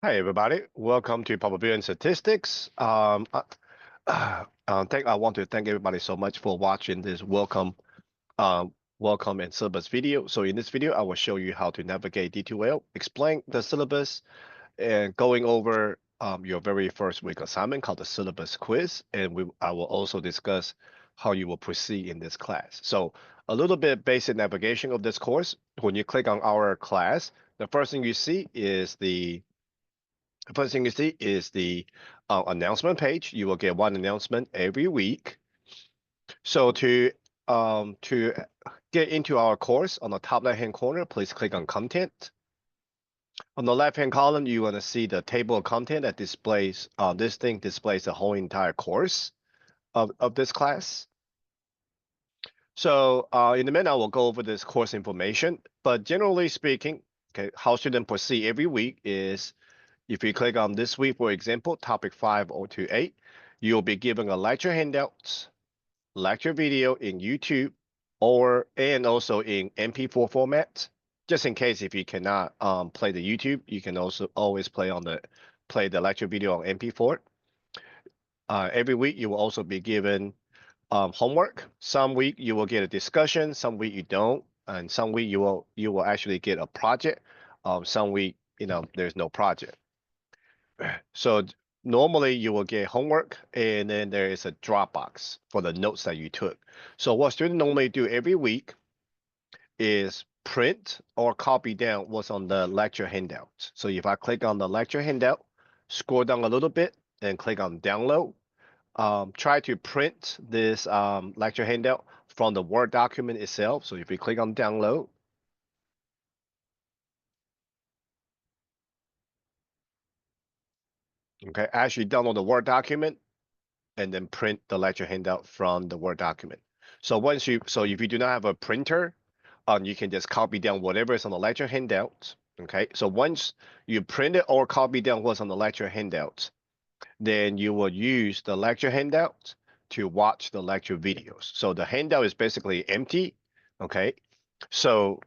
Hi, everybody. Welcome to Probability and Statistics. I want to thank everybody so much for watching this welcome and syllabus video. So in this video, I will show you how to navigate D2L, explain the syllabus, and going over your very first week assignment called the syllabus quiz. And I will also discuss how you will proceed in this class. So a little bit basic navigation of this course. When you click on our class, the first thing you see is the announcement page. You will get one announcement every week. So to get into our course, on the top left-hand corner, please click on Content. On the left-hand column, you want to see the table of content that displays. This thing displays the whole entire course of this class. So in a minute, I will go over this course information. But generally speaking, okay, how students proceed every week is, if you click on this week, for example, topic 5028, you'll be given a lecture handout, lecture video in YouTube, and also in MP4 format. Just in case if you cannot play the YouTube, you can also always play the lecture video on MP4. Every week you will also be given homework. Some week you will get a discussion, some week you don't, and some week you will actually get a project. Some week there's no project. So normally you will get homework and then there is a Dropbox for the notes that you took. So what students normally do every week is print or copy down what's on the lecture handout. So if I click on the lecture handout, scroll down a little bit and click on download, try to print this lecture handout from the Word document itself. So if you click on download, okay, actually download the Word document and then print the lecture handout from the Word document. So if you do not have a printer, you can just copy down whatever is on the lecture handout. Okay, so once you print it or copy down what's on the lecture handout, then you will use the lecture handout to watch the lecture videos. So the handout is basically empty. Okay, so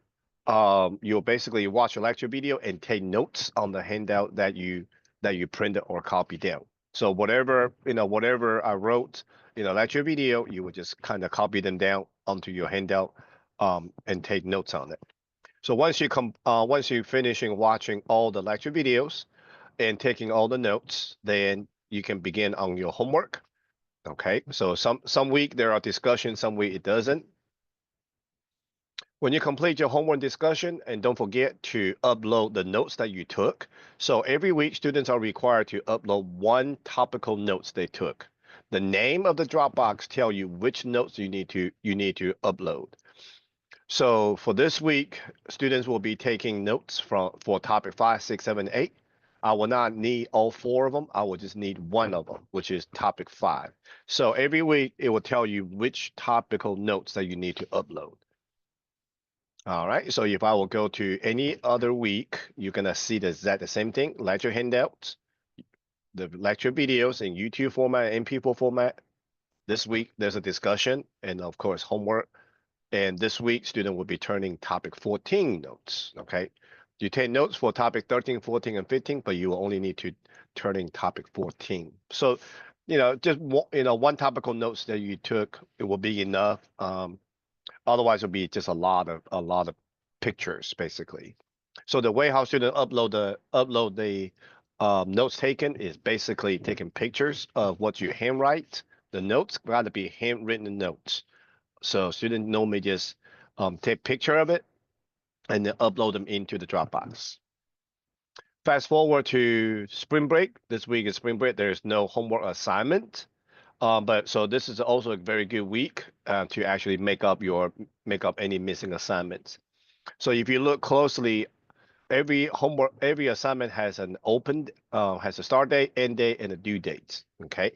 you'll basically watch a lecture video and take notes on the handout that you printed or copied down. So whatever I wrote in a lecture video, you would just kind of copy them down onto your handout and take notes on it. So once you finishing watching all the lecture videos and taking all the notes, then you can begin on your homework. Okay, so some week there are discussions, some week it doesn't. When you complete your homework discussion, and don't forget to upload the notes that you took. So every week, students are required to upload one topical notes they took. The name of the Dropbox tell you which notes you need to upload. So for this week, students will be taking notes for topic 5, 6, 7, 8. I will not need all 4 of them. I will just need one of them, which is topic 5. So every week, it will tell you which topical notes that you need to upload. All right, so if I will go to any other week, you're gonna see the same thing, lecture handouts, the lecture videos in YouTube format, MP4 format. This week, there's a discussion and of course homework. And this week, student will be turning topic 14 notes, okay? You take notes for topic 13, 14, and 15, but you will only need to turning topic 14. So, just one topical notes that you took, it will be enough. Otherwise, it'll be just a lot of pictures, basically. So the way how students upload the notes taken is basically taking pictures of what you handwrite. The notes got to be handwritten notes. So students normally just take picture of it and then upload them into the Dropbox. Fast forward to spring break. This week is spring break. There's no homework assignment. But so this is also a very good week to actually make up any missing assignments. So if you look closely, every assignment has has a start date, end date, and a due date. Okay.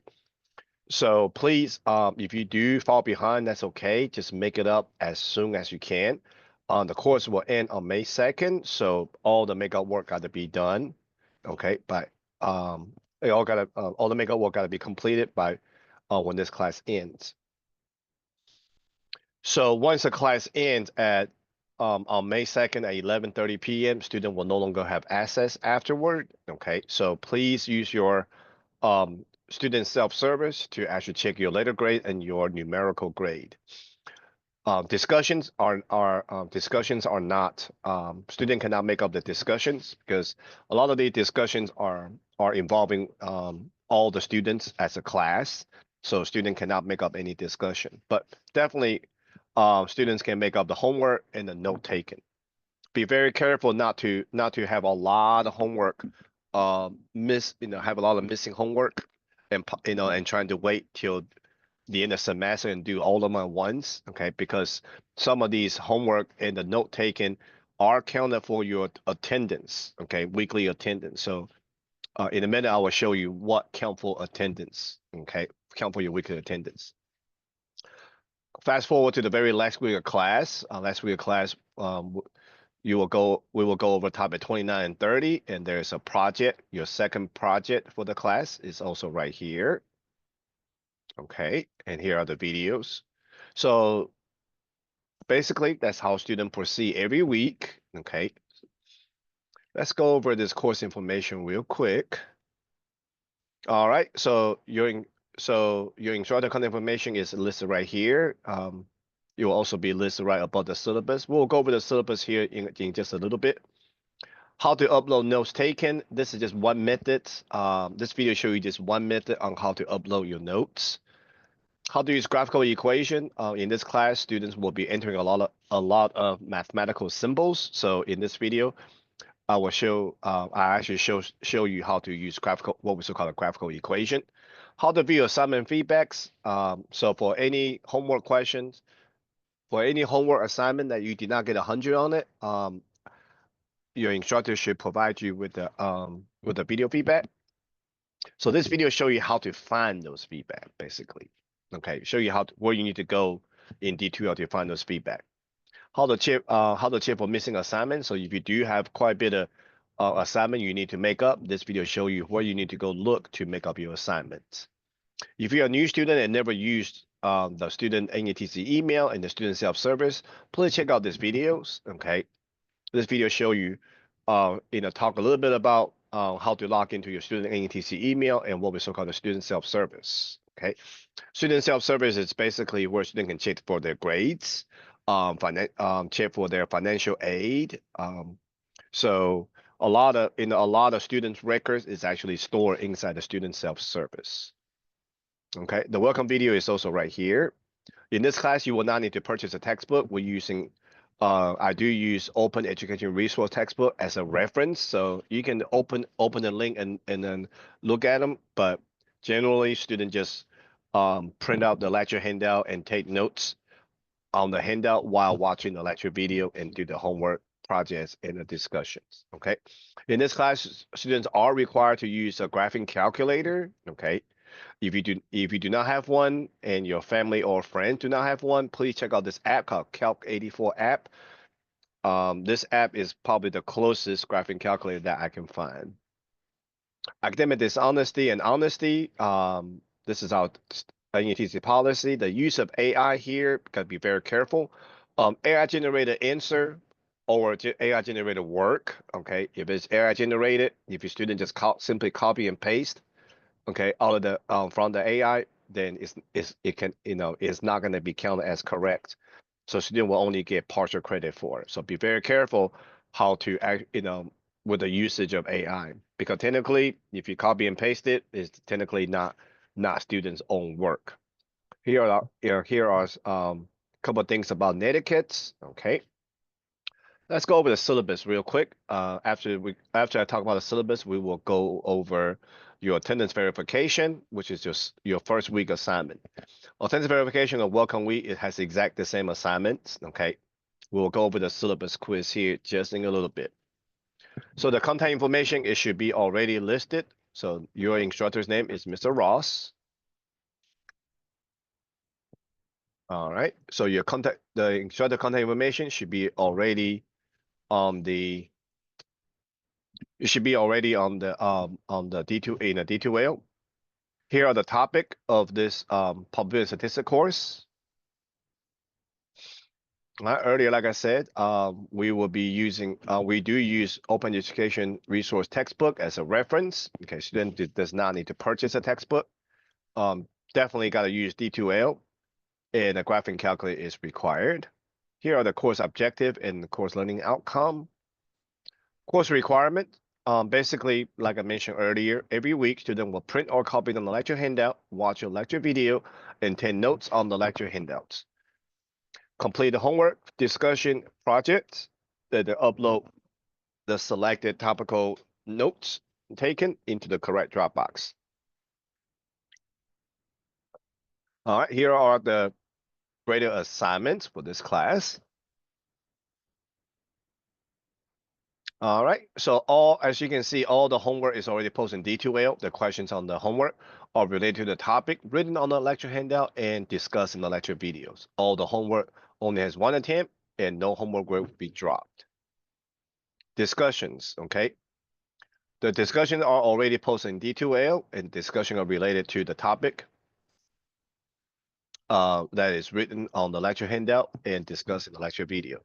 So please, if you do fall behind, that's okay. Just make it up as soon as you can. The course will end on May 2nd, so all the makeup work got to be done. Okay, but all the makeup work got to be completed by when this class ends. So once the class ends at on May 2nd at 11:30 p.m., student will no longer have access afterward. Okay, so please use your student self-service to actually check your letter grade and your numerical grade. Discussions are not student cannot make up the discussions because a lot of the discussions are involving all the students as a class, so student cannot make up any discussion. But definitely, students can make up the homework and the note taken. Be very careful not to have a lot of homework, have a lot of missing homework, and and trying to wait till the end of semester and do all of them at once, okay? Because some of these homework and the note taken are counted for your attendance, okay? Weekly attendance. So in a minute, I will show you what count for attendance, okay? Count for your weekly attendance. Fast forward to the very last week of class. Last week of class, we will go over topic 29 and 30, and there's a project. Your second project for the class is also right here. Okay, and here are the videos. So basically, that's how students proceed every week. Okay, let's go over this course information real quick. All right, so your instructor content information is listed right here. It will also be listed right above the syllabus. We'll go over the syllabus here in just a little bit. How to upload notes taken. This is just one method. This video shows you just one method on how to upload your notes. How to use graphical equation. In this class, students will be entering a lot of mathematical symbols. So in this video, I will I actually show you how to use what we call a graphical equation. How to view assignment feedbacks. So for any homework questions, for any homework assignment that you did not get 100 on it, your instructor should provide you with the video feedback. So this video show you how to find those feedback, basically. Okay, show you where you need to go in detail to find those feedback. How to check for missing assignments. So if you do have quite a bit of assignment you need to make up, this video show you where you need to go look to make up your assignments. If you're a new student and never used the student NETC email and the student self-service, please check out these videos. Okay, this video show you, talk a little bit about how to log into your student NETC email and what we so-called the student self-service. Okay, student self-service is basically where students can check for their grades, check for their financial aid. So a lot of students' records is actually stored inside the student self-service. Okay, the welcome video is also right here. In this class, you will not need to purchase a textbook. I do use Open Education Resource textbook as a reference, so you can open the link and then look at them. But generally, students just print out the lecture handout and take notes on the handout while watching the lecture video and do the homework projects and the discussions. Okay. In this class, students are required to use a graphing calculator. Okay. If you do not have one and your family or friends do not have one, please check out this app called Calc84 app. This app is probably the closest graphing calculator that I can find. Academic dishonesty and honesty. This is our NETC policy. The use of AI here, gotta be very careful. AI generated answer or AI generated work. Okay, if it's AI generated, if your student just simply copy and paste, okay, all of the from the AI, then it's not going to be counted as correct. So student will only get partial credit for it. So be very careful how to act, with the usage of AI, because technically, if you copy and paste it, it's technically not students' own work. Here are couple of things about etiquettes. Okay. Let's go over the syllabus real quick. After I talk about the syllabus, we will go over your attendance verification, which is just your first week assignment. Attendance verification of welcome week, it has exact the same assignments. Okay, we will go over the syllabus quiz here just in a little bit. So the contact information, it should be already listed. So your instructor's name is Mr. Ross. All right. So the instructor contact information should be already on the D2 in the D2L. Here are the topic of this probability statistics course. Earlier, like I said, we will be using, we do use Open Education Resource textbook as a reference. Okay, student does not need to purchase a textbook. Definitely got to use D2L, and a graphing calculator is required. Here are the course objective and the course learning outcome. Course requirement. Basically, like I mentioned earlier, every week student will print or copy the lecture handout, watch a lecture video, and take notes on the lecture handouts. Complete the homework, discussion, projects, then they upload the selected topical notes taken into the correct Dropbox. All right, here are the graded assignments for this class. All right, so as you can see, all the homework is already posted in D2L. The questions on the homework are related to the topic written on the lecture handout and discussed in the lecture videos. All the homework only has one attempt and no homework will be dropped. Discussions, okay? The discussions are already posted in D2L and discussion are related to the topic that is written on the lecture handout and discussed in the lecture video.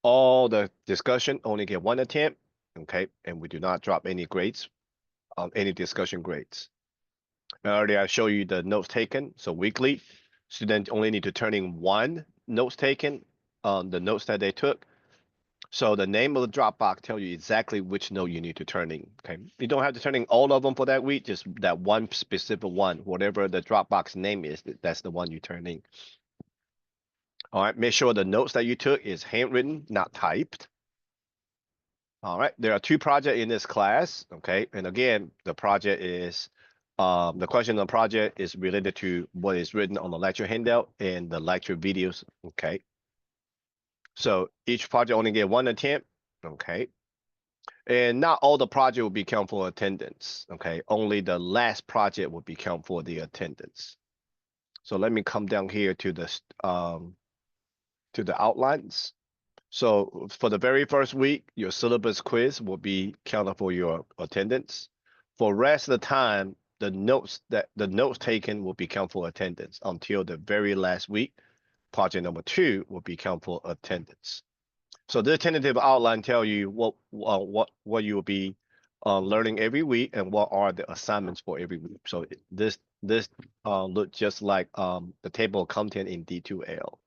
All the discussion only get one attempt, okay? And we do not drop any grades, any discussion grades. Earlier, I show you the notes taken. So weekly, students only need to turn in one notes taken on the notes that they took. So the name of the Dropbox tell you exactly which note you need to turn in. Okay, you don't have to turn in all of them for that week, just that one specific one, whatever the Dropbox name is, that's the one you turn in. All right, make sure the notes that you took is handwritten, not typed. All right, there are two projects in this class. Okay, and again, the project is the question of the project is related to what is written on the lecture handout and the lecture videos. Okay, so each project only get one attempt. Okay, and not all the project will be count for attendance. Okay, only the last project will be count for the attendance. So let me come down here to the outlines. So for the very first week, your syllabus quiz will be counted for your attendance. For rest of the time, the notes taken will be counted for attendance until the very last week. Project number 2 will be counted for attendance. So this tentative outline tell you what you will be learning every week and what are the assignments for every week. So this look just like the table of content in D2L.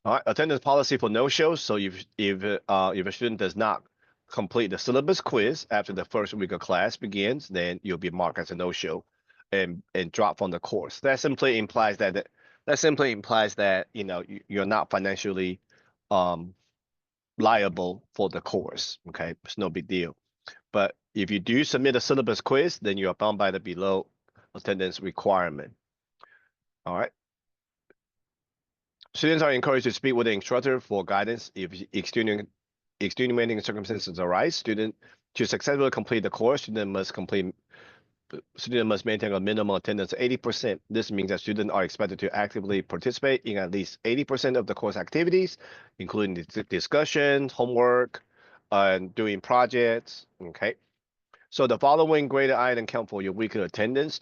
All right, attendance policy for no-shows. So if a student does not complete the syllabus quiz after the first week of class begins, then you'll be marked as a no-show and drop from the course. That simply implies that you're not financially liable for the course. Okay, it's no big deal. But if you do submit a syllabus quiz, then you are bound by the below attendance requirement. All right. Students are encouraged to speak with the instructor for guidance if extenuating circumstances arise. To successfully complete the course, student must maintain a minimum attendance of 80%. This means that students are expected to actively participate in at least 80% of the course activities, including discussions, homework, and doing projects. Okay. So the following graded item count for your weekly attendance.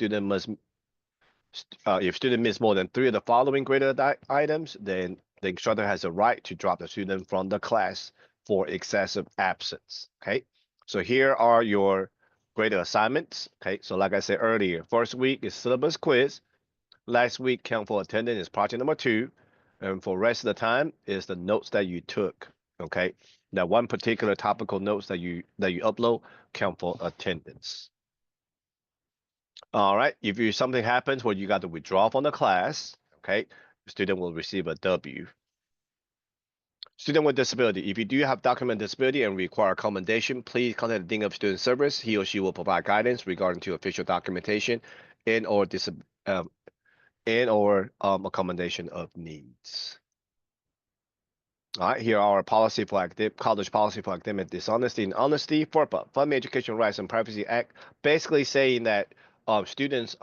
If student miss more than 3 of the following graded items, then the instructor has a right to drop the student from the class for excessive absence. Okay, so here are your graded assignments. Okay, so like I said earlier, first week is syllabus quiz. Last week count for attendance is project number 2, and for rest of the time is the notes that you took. Okay, that one particular topical notes that you upload count for attendance. All right, if something happens where you got to withdraw from the class, okay, the student will receive a W. Student with disability. If you do have document disability and require accommodation, please contact the Dean of Student Service. He or she will provide guidance regarding to official documentation and or accommodation of needs. All right, here are policy for college policy for academic dishonesty and honesty. FERPA, Funding Education Rights and Privacy Act, basically saying that students'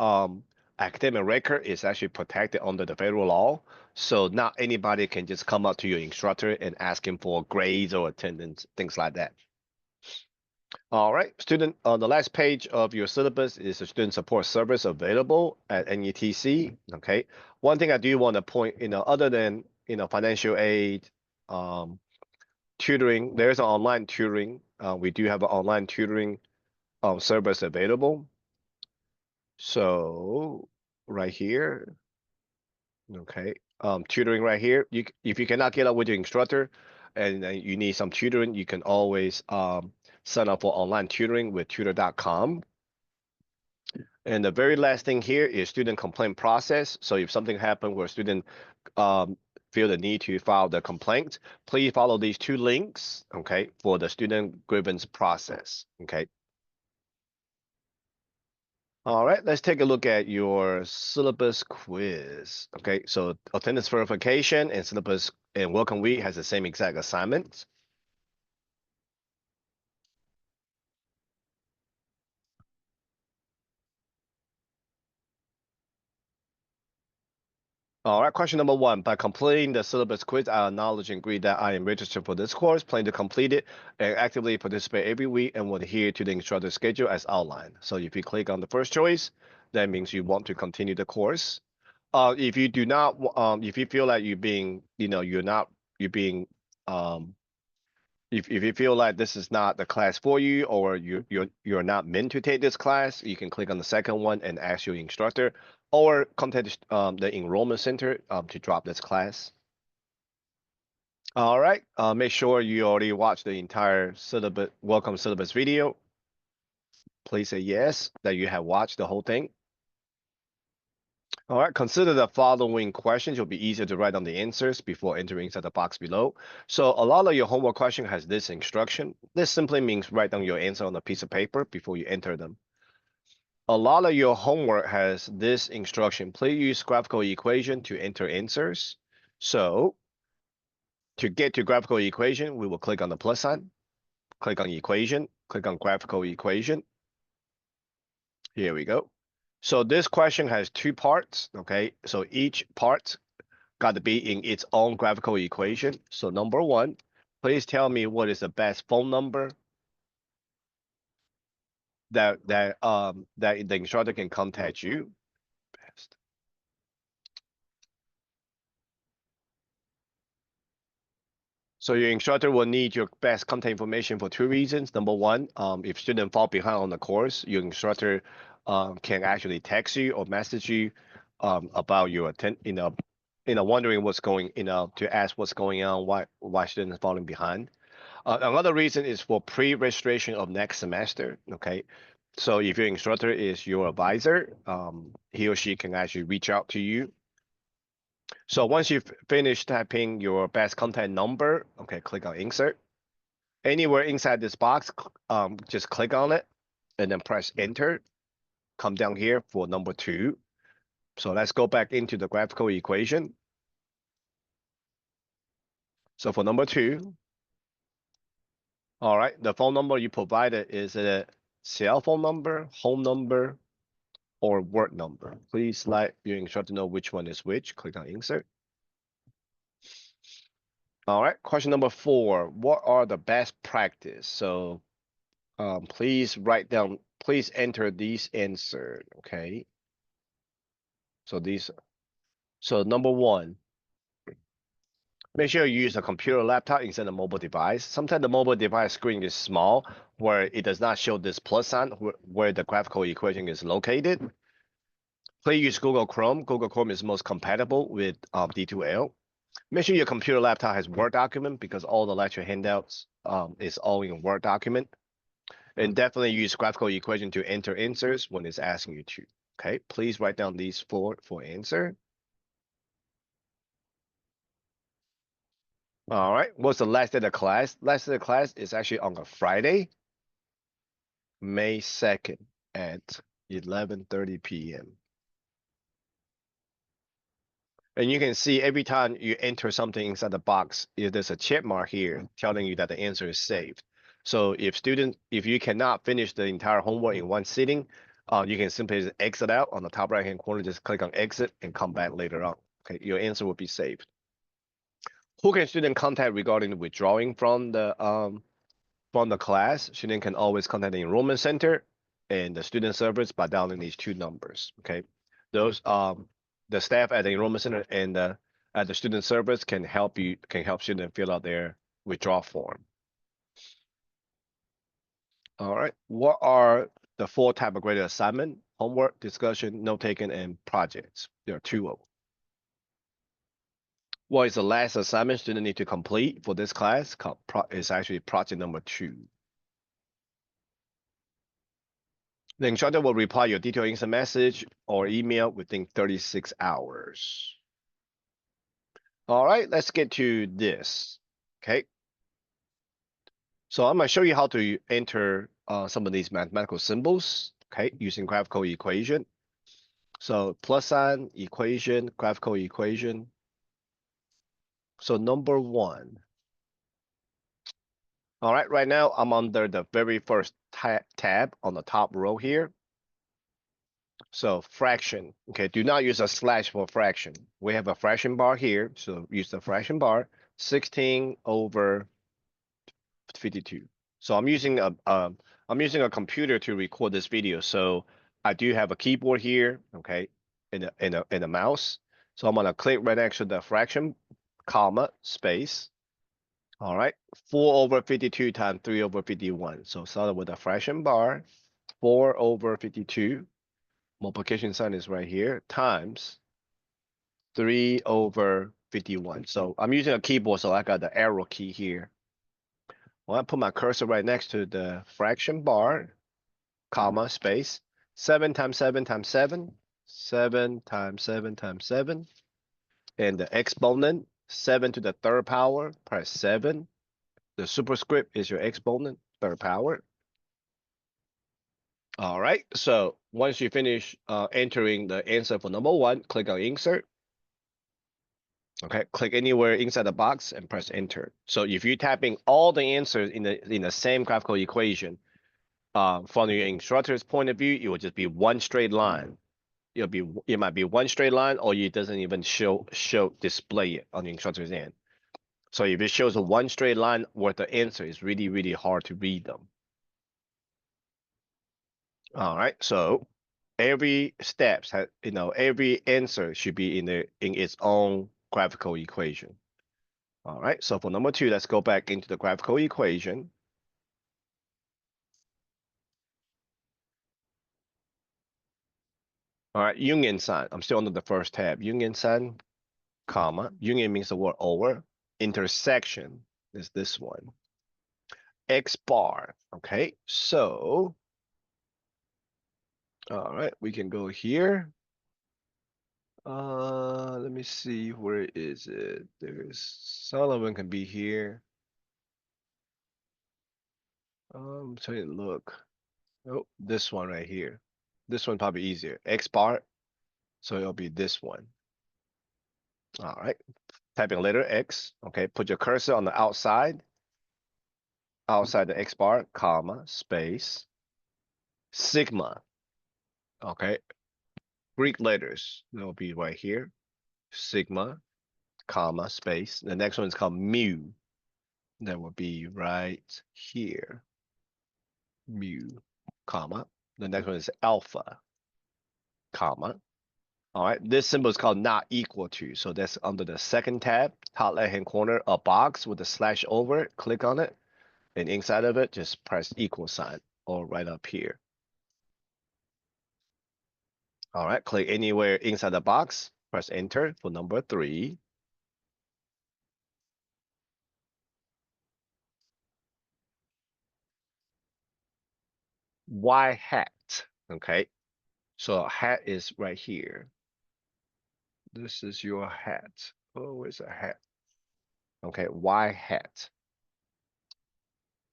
academic record is actually protected under the federal law. So not anybody can just come up to your instructor and ask him for grades or attendance, things like that. All right, student, on the last page of your syllabus is a student support service available at NETC. Okay, one thing I do want to point, other than financial aid, tutoring. There's an online tutoring. We do have an online tutoring service available. So right here, okay, tutoring right here. If you cannot get up with your instructor, and you need some tutoring, you can always sign up for online tutoring with tutor.com. And the very last thing here is student complaint process. So if something happened where a student um, feel the need to file the complaint, please follow these two links, okay, for the student grievance process, okay. All right, let's take a look at your syllabus quiz. Okay, so attendance verification and syllabus and welcome week has the same exact assignment. All right, question number one. By completing the syllabus quiz, I acknowledge and agree that I am registered for this course, plan to complete it, and actively participate every week and will adhere to the instructor schedule as outlined. So if you click on the first choice, that means you want to continue the course. If you do not, if you feel like you're being, you're being, um, if you feel like this is not the class for you or you're not meant to take this class, you can click on the second one and ask your instructor or contact the enrollment center to drop this class. All right, make sure you already watched the entire syllabus welcome syllabus video. Please say yes that you have watched the whole thing. All right, consider the following questions. It'll be easier to write down the answers before entering inside the box below. So a lot of your homework question has this instruction. This simply means write down your answer on a piece of paper before you enter them. A lot of your homework has this instruction. Please use graphical equation to enter answers. So to get to graphical equation, we will click on the plus sign, click on equation, click on graphical equation. Here we go. So this question has two parts, okay? So each part got to be in its own graphical equation. So number one, please tell me what is the best phone number that the instructor can contact you. Best. So your instructor will need your best contact information for two reasons. Number one, if student fall behind on the course, your instructor can actually text you or message you about your wondering what's going, to ask what's going on, why students falling behind. Another reason is for pre-registration of next semester. Okay, so if your instructor is your advisor, he or she can actually reach out to you. So once you've finished typing your best contact number, okay, click on insert. Anywhere inside this box, just click on it and then press enter. Come down here for number two. So let's go back into the graphical equation. So for number two, all right, the phone number you provided, is it a cell phone number, home number, or work number? Please let your instructor know which one is which. Click on insert. All right, question number four, what are the best practice? So please write down, please enter these answer, okay? So number one, make sure you use a computer laptop instead of mobile device. Sometimes the mobile device screen is small where it does not show this plus sign where the graphical equation is located. Please use Google Chrome. Google Chrome is most compatible with D2L. Make sure your computer laptop has Word document because all the lecture handouts is all in Word document. And definitely use graphical equation to enter answers when it's asking you to. Okay, please write down these four for answer. All right, what's the last day of the class? Last day of the class is actually on a Friday, May 2nd at 11:30 p.m. And you can see every time you enter something inside the box, there's a check mark here telling you that the answer is saved. So if you cannot finish the entire homework in one sitting, you can simply just exit out on the top right hand corner, just click on exit and come back later on. Okay, your answer will be saved. Who can student contact regarding withdrawing from the class? Student can always contact the enrollment center and the student service by dialing these two numbers. Okay, those the staff at the enrollment center and the the student service can help students fill out their withdrawal form. All right. What are the 4 type of graded assignment? Homework, discussion, note taken, and projects. There are 2 of them. What is the last assignment student need to complete for this class? It's actually project number 2. The instructor will reply your detailed instant message or email within 36 hours. All right, let's get to this. Okay. So I'm going to show you how to enter some of these mathematical symbols, okay, using graphical equation. So plus sign, equation, graphical equation. So number 1. All right, right now I'm under the very first tab on the top row here. So fraction, okay, do not use a slash for fraction. We have a fraction bar here, so use the fraction bar, 16 over 52. So I'm using a computer to record this video. So I do have a keyboard here, okay, and a mouse. So I'm gonna click right next to the fraction, comma, space. All right, 4 over 52 times 3 over 51. So start with a fraction bar, 4 over 52. Multiplication sign is right here, times 3 over 51. So I'm using a keyboard, so I got the arrow key here. Well, I put my cursor right next to the fraction bar, comma, space, 7 times 7 times 7, 7 times 7 times 7, and the exponent, 7 to the 3rd power, press 7. The superscript is your exponent, 3rd power. All right, so once you finish entering the answer for number 1, click on insert. Okay, click anywhere inside the box and press enter. So if you're typing all the answers in the same graphical equation, from your instructor's point of view, it will just be one straight line. It might be one straight line, or it doesn't even display it on the instructor's end. So if it shows a one straight line worth of answer, it's really, really hard to read them. All right, so every steps every answer should be in its own graphical equation. All right, so for number 2, let's go back into the graphical equation. All right, union sign. I'm still under the first tab. Union sign, comma. Union means the word over. Intersection is this one. X bar. Okay, so all right, we can go here. Let me see, where is it? There's some of them can be here. Trying to look. Oh, this one right here. This one probably easier. X bar. So it'll be this one. All right. Typing letter X. Okay. Put your cursor on the outside the X bar, comma, space, sigma. Okay. Greek letters. They'll be right here. Sigma, comma, space. The next one is called mu. That will be right here. Mu, comma. The next one is alpha, comma. All right, this symbol is called not equal to. So that's under the second tab, top left-hand corner, a box with a slash over it. Click on it. And inside of it, just press equal sign or right up here. All right, click anywhere inside the box. Press enter for number 3. Y hat. Okay, so hat is right here. This is your hat. Oh, where's a hat? Okay, Y hat.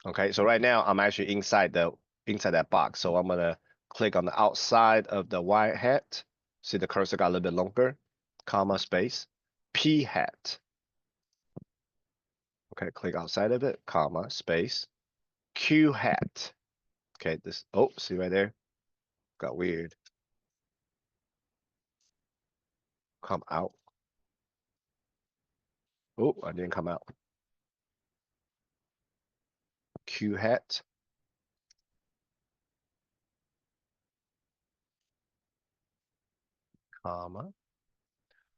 Okay, so right now I'm actually inside that box. So I'm gonna click on the outside of the Y hat. See the cursor got a little bit longer, comma, space. P hat. Okay, click outside of it, comma, space. Q hat. Okay, see right there? Got weird. Come out. Oh, I didn't come out. Q hat. Comma.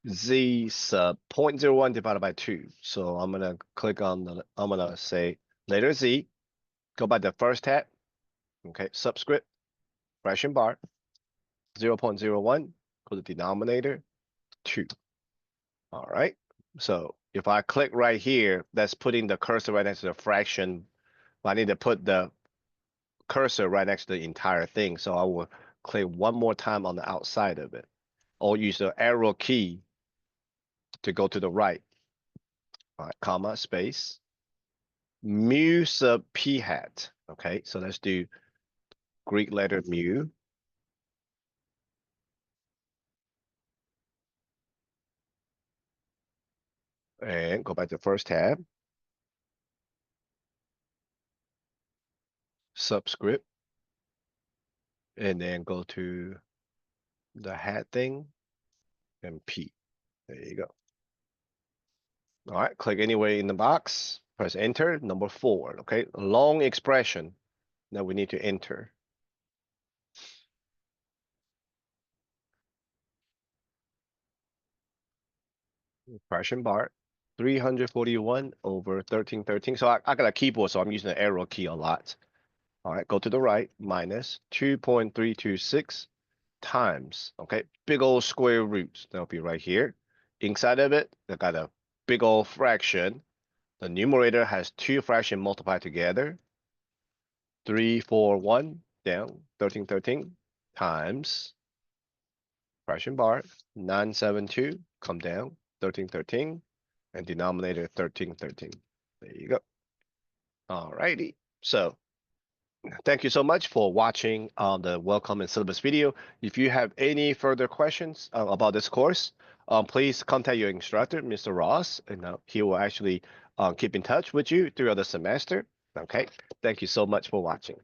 Z sub 0.01 divided by 2. So I'm gonna click on I'm gonna say letter Z, go by the first tab, okay, subscript, fraction bar, 0.01, go to denominator, 2. All right. So if I click right here, that's putting the cursor right next to the fraction. I need to put the cursor right next to the entire thing. So I will click one more time on the outside of it, or use the arrow key to go to the right. All right, comma, space, mu sub p hat. Okay, so let's do Greek letter mu. And go back to the first tab, subscript, and then go to the hat thing and P. There you go. All right, click anywhere in the box, press enter, number 4, okay? A long expression that we need to enter. Fraction bar, 341 over 1313. So I got a keyboard, so I'm using the arrow key a lot. All right, go to the right, minus 2.326 times, okay? Big old square roots, that'll be right here. Inside of it, I got a big old fraction. The numerator has 2 fractions multiplied together. 341 down, 1313 times fraction bar, 972, come down, 1313, and denominator 1313. There you go. Alrighty. So thank you so much for watching the welcome and syllabus video. If you have any further questions about this course, please contact your instructor, Mr. Ross, and he will actually keep in touch with you throughout the semester. Okay. Thank you so much for watching.